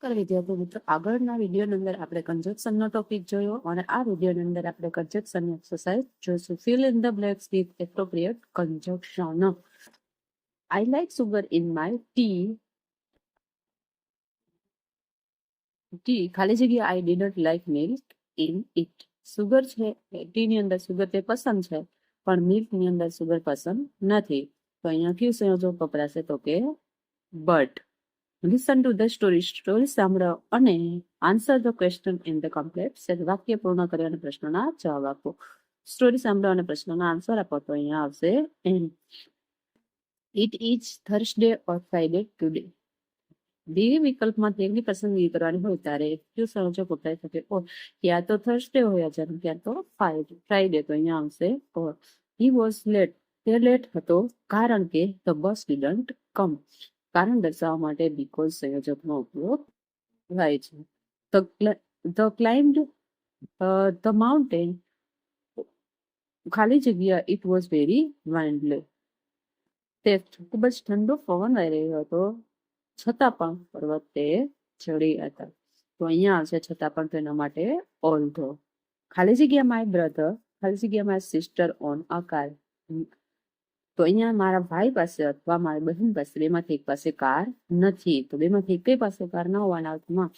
વિદ્યાર્થી મિત્રો, આગળના વિડીયોની અંદર આપણે કન્જક્શનનો ટોપિક જોયો અને આ વિડીયોની અંદર આપણે કન્જક્શન એક્સરસાઇઝ જોઈશું. Fill in the blanks with appropriate conjunction. I like sugar in my tea ખાલી જગ્યા I didn't like milk in it. Sugar છે, ટી ની અંદર સુગર તે પસંદ છે પણ મિલ્ક ની અંદર સુગર પસંદ નથી. તો અહીંયા કયું સંયોજક વપરાશે? તો કે but. Listen to the story સાંભળો અને answer the question in the complete set. વાક્ય પૂર્ણ કરી અને પ્રશ્નોના જવાબ આપો. સ્ટોરી સાંભળો અને પ્રશ્નોના આન્સર આપો. તો અહીંયા આવશે it is Thursday or Friday today. બે વિકલ્પમાંથી એકની પસંદગી કરવાની હોય ત્યારે કયું સંયોજક વપરાઈ શકે? ઓર. ક્યાં તો થર્સડે હોય છે ક્યાં તો ફ્રાઈડે. તો અહીંયા આવશે ઓર. He was late. તે લેટ હતો કારણ કે ધ બસ ડિડન્ટ કમ. કારણ દર્શાવવા માટે બીકોઝ સંયોજકનો ઉપયોગ થાય છે. The climbed the mountain. ખાલી જગ્યા ઇટ વોઝ વેરી વાઇન્ડલી. તે ખૂબ જ ઠંડો પવન આવી રહ્યો હતો છતાં પણ પર્વત તે ચડી હતા. તો અહીંયા આવશે છતાં પણ તેના માટે ઓલ્ધો. ખાલી જગ્યા માય બ્રધર. ખાલી જગ્યા my sister on a car. તો અહીંયા મારા ભાઈ પાસે અથવા મારી બહેન પાસે બેમાંથી એક પાસે કાર નથી. તો બેમાંથી એક પાસે કાર ન હોવાના અર્થમાં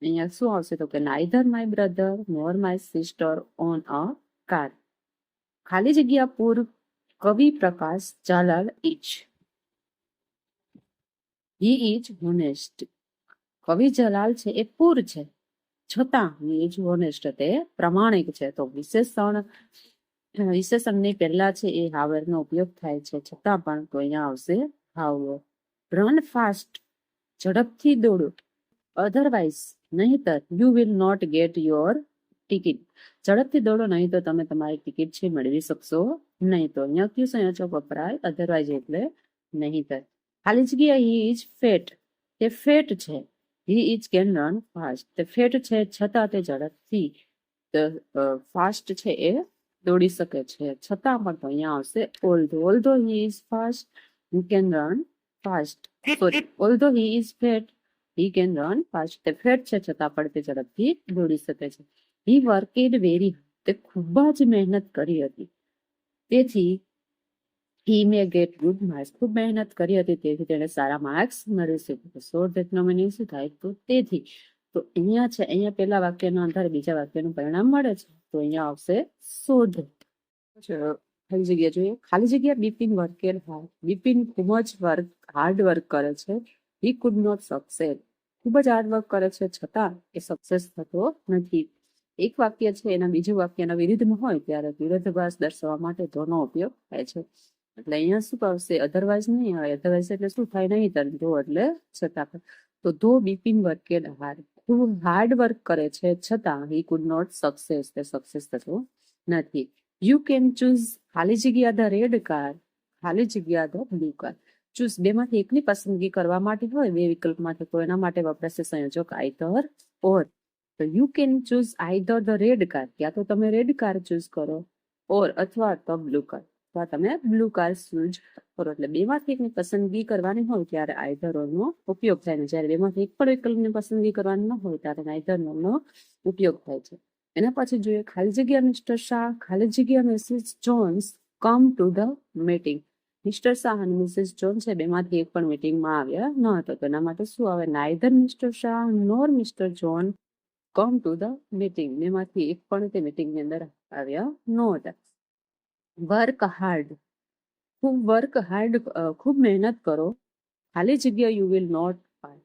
અહીંયા શું આવશે? તો કે neither my brother nor my sister on a car. ખાલી જગ્યા પૂર કવિ પ્રકાશ ઝાલાલ ઇચ. He is honest. Kavi Jalal છે એ પૂર છે છતાં હી ઇઝ હોનેસ્ટ, તે પ્રમાણિક છે. તો વિશેષણની પહેલા છે એ હાવર નો ઉપયોગ થાય છે છતાં પણ. તો અહીંયા આવશે હાવર. Run fast. ઝડપથી દોડો. અધરવાઇઝ નહીતર you will not get your ticket. ઝડપથી દોડો નહીં તો તમે તમારી ટિકિટ છે મેળવી શકશો નહીં. તો અહીંયા કયું સંયોજક વપરાય? અધરવાઇઝ એટલે નહીતર. ખાલી જગ્યા હી ઇઝ ફેટ. તે ફેટ છે. He is can run fast. તે ફેટ છે છતાં તે ઝડપથી ફાસ્ટ છે એ દોડી શકે છે છતાં પણ. તો અહીંયા આવશે although. Although he is fast he can run fast. Sorry, although he is fat he can run fast. તે ફેટ છે છતાં પણ તે ઝડપથી દોડી શકે છે. He worked very. તે ખૂબ જ મહેનત કરી હતી તેથી he may get good marks. ખૂબ મહેનત કરી હતી તેથી તેને સારા માર્ક્સ મેળવી શકે. સો ધેટનો મિનિંગ શું થાય? તો તેથી. તો અહીંયા છે, અહીંયા પહેલા વાક્યના આધારે બીજા વાક્યનું પરિણામ મળે છે. તો અહીંયા આવશે શોધ. ખાલી જગ્યા જોઈએ. ખાલી જગ્યા બિપિન વર્કેડ હાર્ડ. બિપિન ખૂબ જ હાર્ડ વર્ક કરે છે. He could not success. ખૂબ જ હાર્ડ વર્ક કરે છે છતાં એ સક્સેસ થતો નથી. એક વાક્ય છે એના બીજું વાક્યના વિરુદ્ધમાં હોય ત્યારે વિરોધાભાસ દર્શાવવા માટે ધોનો ઉપયોગ થાય છે. એટલે અહીંયા શું આવશે? અધરવાઇઝ નહીં આવે. અધરવાઇઝ એટલે શું થાય? નહીં તર ધો એટલે છતાં. તો ધો બિપિન વર્કેડ હાર્ડ. ખૂબ હાર્ડ વર્ક કરે છે છતાં હી કુડ નોટ સક્સેસ. તે સક્સેસ થતો નથી. You can choose. ખાલી જગ્યા ધ રેડ કાર. ખાલી જગ્યા ધ બ્લુ કાર. ચૂઝ બેમાંથી એકની પસંદગી કરવા માટે હોય બે વિકલ્પમાંથી તો એના માટે વપરાશે સંયોજક આઈધર ઓર. તો you can choose either the red car. ક્યાં તો તમે રેડ કાર ચૂઝ કરો ઓર અથવા તો બ્લુ કાર. તમે બ્લુ કાર ચૂઝ કરો. એટલે બેમાંથી એકની પસંદગી કરવાની હોય ત્યારે આઈધર ઓર નો ઉપયોગ થાય છે. જ્યારે બેમાંથી એક પણ વિકલ્પની પસંદગી કરવાની ન હોય ત્યારે આઈધર નો ઉપયોગ થાય છે. એના પછી જોઈએ ખાલી જગ્યા મિસ્ટર શાહ. ખાલી જગ્યા Mrs Jones come to the meeting. Mr Shah અને મિસિસ જોન છે બેમાંથી એક પણ મીટિંગમાં આવ્યા ન હતો. તો એના માટે શું આવે? Neither mister Shah nor mister John come to the meeting. બેમાંથી એક પણ તે મીટિંગની અંદર આવ્યા ન હતા. Work hard. ખૂબ મહેનત કરો. ખાલી જગ્યા યુ વિલ નોટ પાસ.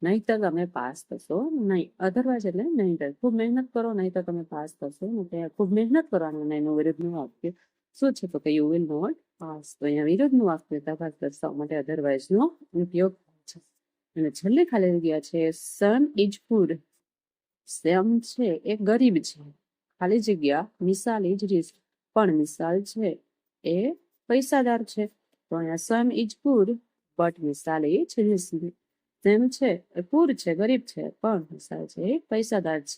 નહીતર તમે પાસ થશો નહીં. અધરવાઇઝ એટલે નહીતર. ખૂબ મહેનત કરો નહીતર તમે પાસ થશો નહીં. ખૂબ મહેનત કરવાનું અને એનું વિરુદ્ધનું વાક્ય શું છે? તો કે યુ વિલ નોટ પાસ. તો અહીંયા વિરુદ્ધનું વાક્ય તફાત દર્શાવવા માટે અધરવાઇઝ નો ઉપયોગ થાય છે. અને છેલ્લે ખાલી જગ્યા છે સન ઇઝ પુઅર. સેમ છે એ ગરીબ છે. ખાલી જગ્યા મિસાલ ઇઝ રીચ. પણ મિસાલ છે એ પૈસાદાર છે. તો અહીંયા Sam is poor but Misal is rich. Sam છે એ પૂર છે ગરીબ છે પણ મિસાલ છે એ પૈસાદાર છે.